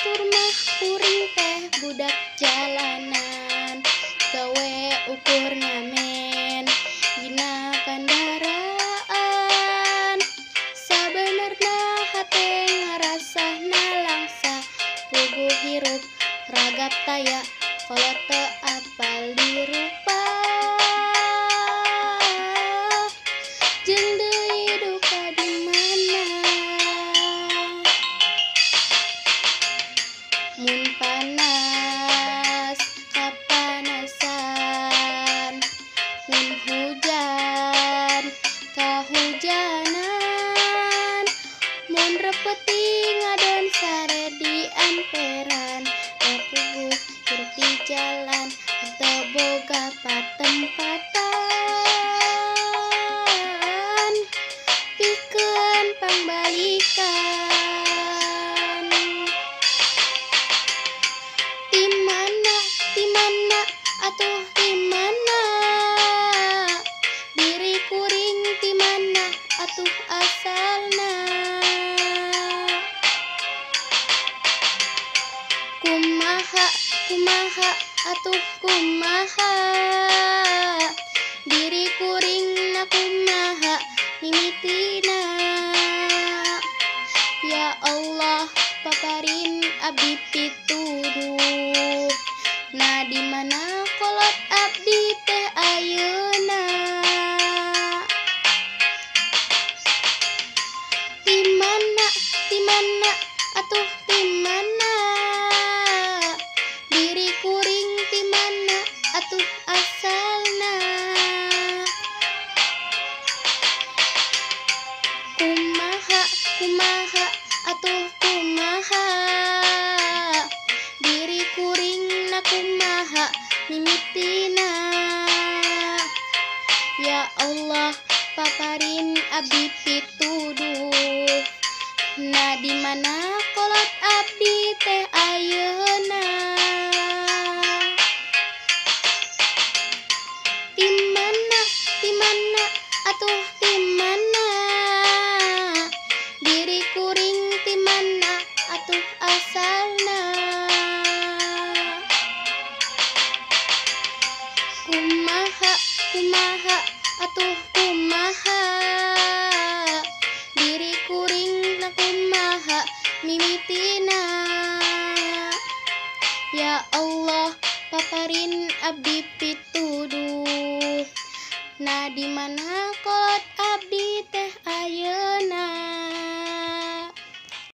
batur mah kuring teh budak jalanan, gawe ukur ngamen dina kendaraan. Sabenerna hate ngarasahna langsa, puguh hirup ragap taya kolot teu apal dirupa. Jeung deui duka di mana mun panas kapanasan, mun hujan kahujanan, mun repeti ngadon sare di amperan, da puguh hirup di jalan teu boga patempatan, pikeun pangbalikan. Timana atuh timana, diri kuring timana atuh asalna. Kumaha atuh kumaha, diri kuring na kumaha mimitina. Ya Allah paparin abdi pituduh, nah di mana kolot abdi teh ayeuna. Timana atuh timana, diri kuring timana atuh asalna. Kumaha atuh kumaha, diri kuring na kumaha mimitina. Ya Allah paparin abdi pituduh, nah di mana kolot abdi teh ayeuna. Timana atuh timana, diri kuring timana atuh asalna. Kumaha atuh kumaha, diri kuring na kumaha mimitina. Ya Allah paparin abdi pituduh, nah di mana kolot